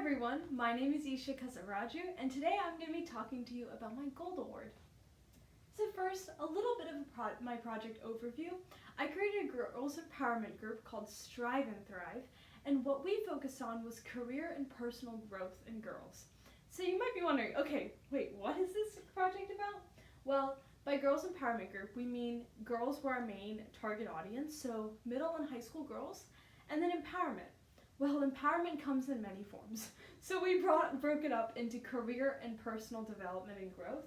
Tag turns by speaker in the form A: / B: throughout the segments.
A: everyone, my name is Isha Kasaraju, and today I'm going to be talking to you about my Gold Award. So first, a little bit of my project overview. I created a girls empowerment group called Strive and Thrive, and what we focused on was career and personal growth in girls. So you might be wondering, okay, wait, what is this project about? Well, by girls empowerment group, we mean girls were our main target audience, so middle and high school girls, and then empowerment. Well, empowerment comes in many forms. So we broke it up into career and personal development and growth.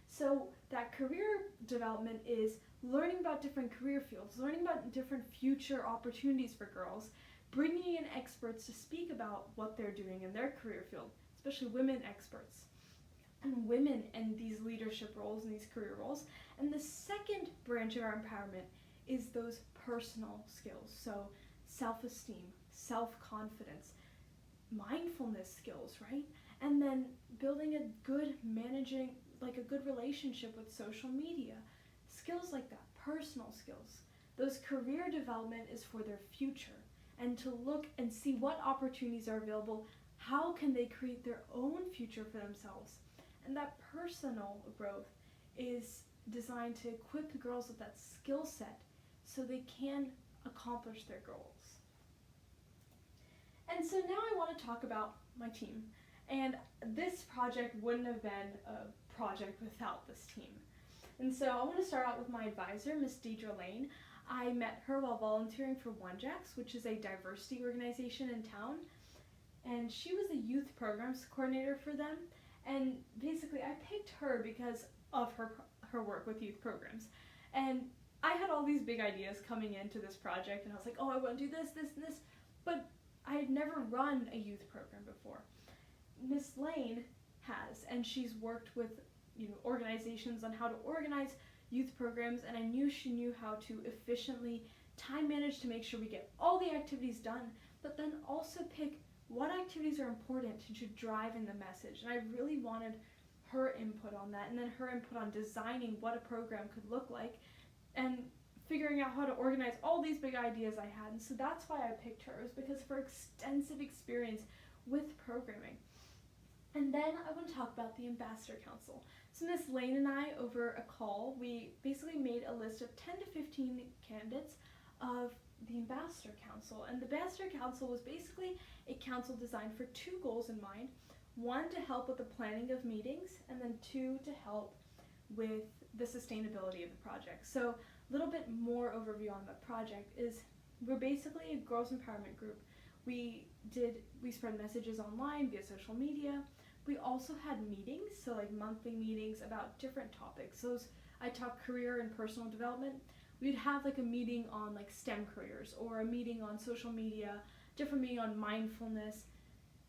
A: So that career development is learning about different career fields, learning about different future opportunities for girls, bringing in experts to speak about what they're doing in their career field, especially women experts and women in these leadership roles and these career roles. And the second branch of our empowerment is those personal skills. So self-esteem, self-confidence, mindfulness skills, right? And then building a good relationship with social media, skills like that, personal skills. Those career development is for their future, and to look and see what opportunities are available, how can they create their own future for themselves. And that personal growth is designed to equip girls with that skill set so they can accomplish their goals. And so now I want to talk about my team. And this project wouldn't have been a project without this team. And so I want to start out with my advisor, Miss Deidre Lane. I met her while volunteering for OneJax, which is a diversity organization in town. And she was a youth programs coordinator for them. And basically I picked her because of her work with youth programs. And I had all these big ideas coming into this project, and I was like, oh, I want to do this, this, and this. But I had never run a youth program before. Miss Lane has, and she's worked with organizations on how to organize youth programs, and I knew she knew how to efficiently time manage to make sure we get all the activities done, but then also pick what activities are important and should drive in the message. And I really wanted her input on that, and then her input on designing what a program could look like, and figuring out how to organize all these big ideas I had. And so that's why I picked her, was because of her extensive experience with programming. And then I want to talk about the Ambassador Council. So Miss Lane and I, over a call, we basically made a list of 10 to 15 candidates of the Ambassador Council. And the Ambassador Council was basically a council designed for two goals in mind. One, to help with the planning of meetings, and then two, to help with the sustainability of the project. So a little bit more overview on the project is we're basically a girls empowerment group. We spread messages online via social media. We also had meetings, so like monthly meetings about different topics. So I taught career and personal development. We'd have like a meeting on like STEM careers, or a meeting on social media, different meeting on mindfulness,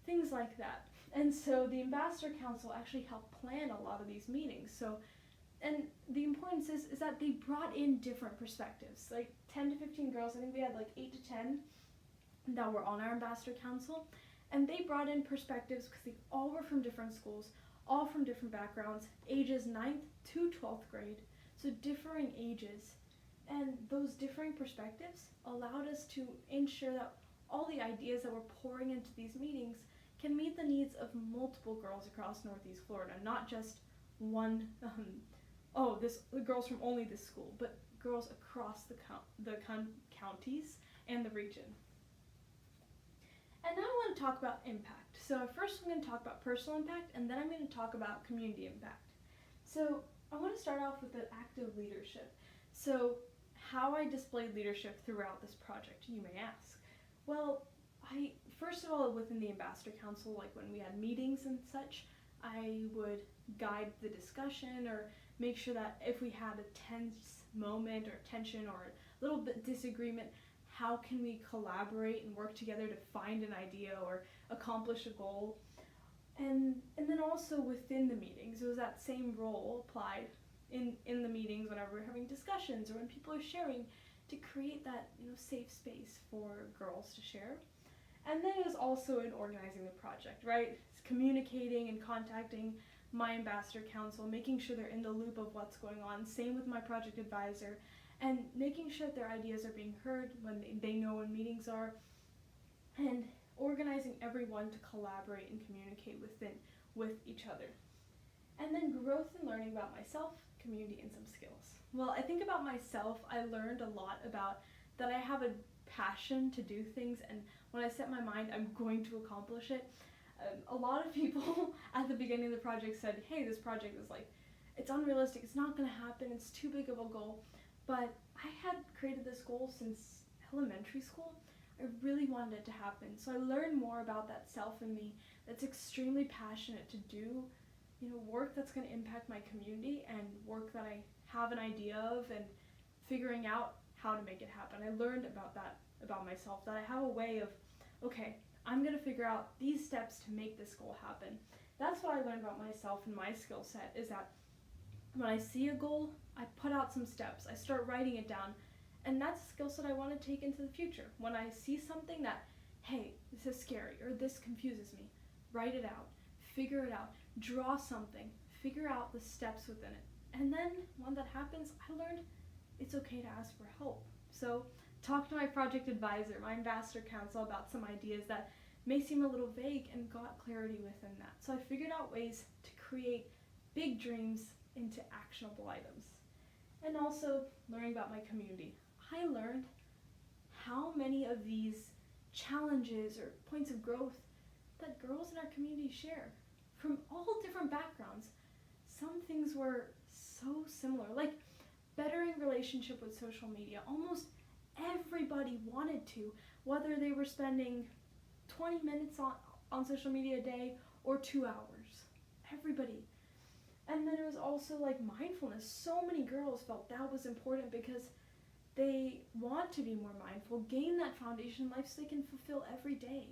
A: things like that. And so the Ambassador Council actually helped plan a lot of these meetings. And the importance is that they brought in different perspectives, like 10 to 15 girls. I think we had like 8 to 10 that were on our Ambassador Council, and they brought in perspectives because they all were from different schools, all from different backgrounds, ages 9th to 12th grade, so differing ages. And those differing perspectives allowed us to ensure that all the ideas that we're pouring into these meetings can meet the needs of multiple girls across Northeast Florida, not just one girls from only this school, but girls across the counties and the region. And now I want to talk about impact. So first I'm going to talk about personal impact, and then I'm going to talk about community impact. So I want to start off with the active leadership. So how I displayed leadership throughout this project, you may ask. Well, first of all, within the Ambassador Council, like when we had meetings and such, I would guide the discussion, or make sure that if we had a tense moment or tension or a little bit disagreement, how can we collaborate and work together to find an idea or accomplish a goal. And then also within the meetings, it was that same role applied in the meetings whenever we're having discussions or when people are sharing, to create that safe space for girls to share. And then it was also in organizing the project, right? It's communicating and contacting my Ambassador Council, making sure they're in the loop of what's going on. Same with my project advisor, and making sure that their ideas are being heard when they know when meetings are. And organizing everyone to collaborate and communicate with each other. And then growth and learning about myself, community, and some skills. Well, I think about myself, I learned a lot about that I have a passion to do things, and when I set my mind, I'm going to accomplish it. A lot of people at the beginning of the project said, hey, this project is like, it's unrealistic, it's not going to happen, it's too big of a goal. But I had created this goal since elementary school. I really wanted it to happen. So I learned more about that self in me that's extremely passionate to do, work that's going to impact my community and work that I have an idea of and figuring out how to make it happen. I learned about that about myself, that I have a way of, okay, I'm going to figure out these steps to make this goal happen. That's what I learned about myself and my skill set, is that when I see a goal, I put out some steps, I start writing it down, and that's a skill set I want to take into the future. When I see something that, hey, this is scary or this confuses me, write it out, figure it out, draw something, figure out the steps within it. And then when that happens, I learned it's okay to ask for help. So talk to my project advisor, my ambassador council, about some ideas that may seem a little vague, and got clarity within that. So I figured out ways to create big dreams into actionable items. And also learning about my community. I learned how many of these challenges or points of growth that girls in our community share from all different backgrounds. Some things were so similar, like bettering relationship with social media. Almost everybody wanted to, whether they were spending 20 minutes on social media a day or 2 hours. Everybody. And then it was also like mindfulness. So many girls felt that was important because they want to be more mindful, gain that foundation in life so they can fulfill every day.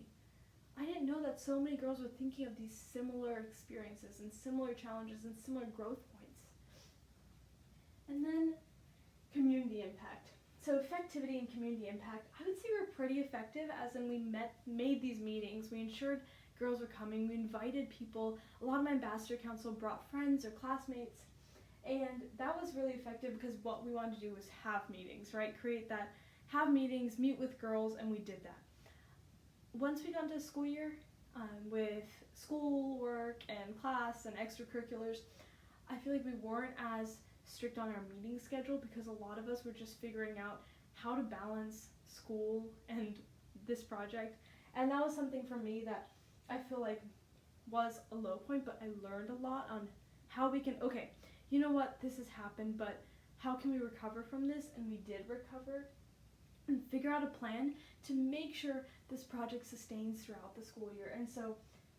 A: I didn't know that so many girls were thinking of these similar experiences and similar challenges and similar growth points. And then community impact. So effectivity and community impact, I would say we were pretty effective, as in we made these meetings, we ensured girls were coming, we invited people. A lot of my ambassador council brought friends or classmates, and that was really effective because what we wanted to do was have meetings, right? Have meetings, meet with girls, and we did that. Once we got into the school year, with school work and class and extracurriculars, I feel like we weren't as strict on our meeting schedule because a lot of us were just figuring out how to balance school and this project. And that was something for me that I feel like was a low point, but I learned a lot on how we can, okay, you know what, this has happened, but how can we recover from this? And we did recover and figure out a plan to make sure this project sustains throughout the school year. And so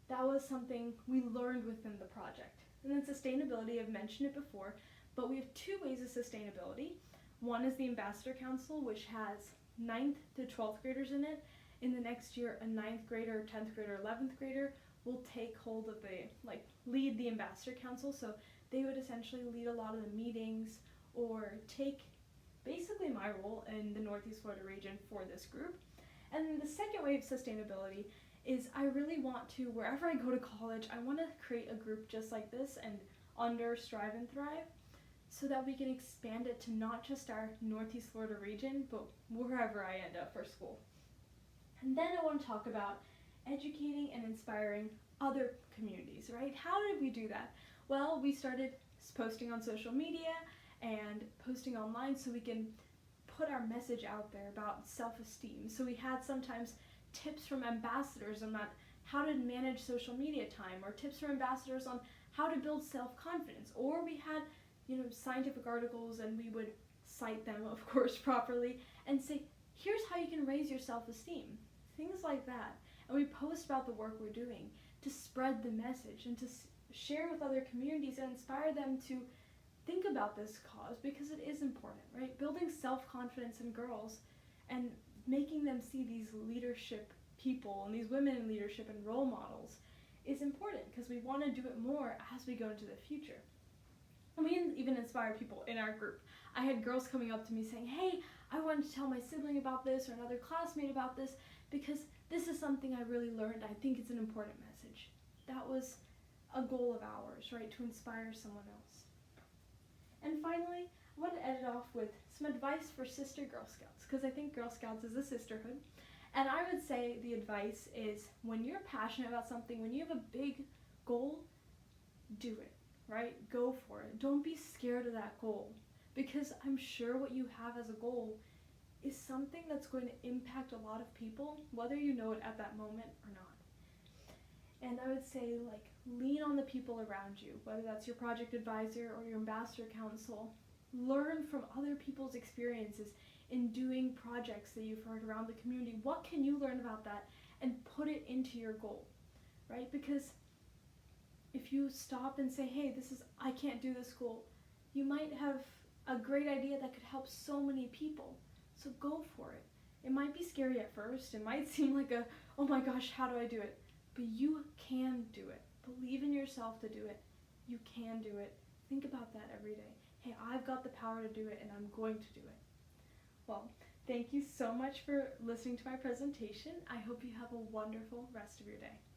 A: that was something we learned within the project. And then sustainability, I've mentioned it before, but we have two ways of sustainability. One is the Ambassador Council, which has 9th to 12th graders in it. In the next year, a 9th grader, 10th grader, 11th grader will take hold of lead the Ambassador Council. So they would essentially lead a lot of the meetings or take basically my role in the Northeast Florida region for this group. And then the second way of sustainability is I really want to, wherever I go to college, I want to create a group just like this and under Strive and Thrive, so that we can expand it to not just our Northeast Florida region, but wherever I end up for school. And then I want to talk about educating and inspiring other communities, right? How did we do that? Well, we started posting on social media and posting online so we can put our message out there about self-esteem. So we had sometimes tips from ambassadors on that, how to manage social media time, or tips from ambassadors on how to build self-confidence. Or we had, scientific articles, and we would cite them, of course, properly, and say, here's how you can raise your self-esteem. Things like that. And we post about the work we're doing to spread the message and to share with other communities and inspire them to think about this cause, because it is important, right? Building self-confidence in girls and making them see these leadership people and these women in leadership and role models is important, because we want to do it more as we go into the future. And we even inspire people in our group. I had girls coming up to me saying, hey, I wanted to tell my sibling about this or another classmate about this because this is something I really learned. I think it's an important message. That was a goal of ours, right, to inspire someone else. And finally, I want to end it off with some advice for sister Girl Scouts, because I think Girl Scouts is a sisterhood. And I would say the advice is when you're passionate about something, when you have a big goal, do it, right? Go for it. Don't be scared of that goal, because I'm sure what you have as a goal is something that's going to impact a lot of people, whether you know it at that moment or not. And I would say, like, lean on the people around you, whether that's your project advisor or your ambassador council. Learn from other people's experiences in doing projects that you've heard around the community. What can you learn about that and put it into your goal, right? Because if you stop and say, hey, I can't do this goal, you might have a great idea that could help so many people. So go for it. It might be scary at first. It might seem like oh my gosh, how do I do it? But you can do it. Believe in yourself to do it. You can do it. Think about that every day. Hey, I've got the power to do it, and I'm going to do it. Well, thank you so much for listening to my presentation. I hope you have a wonderful rest of your day.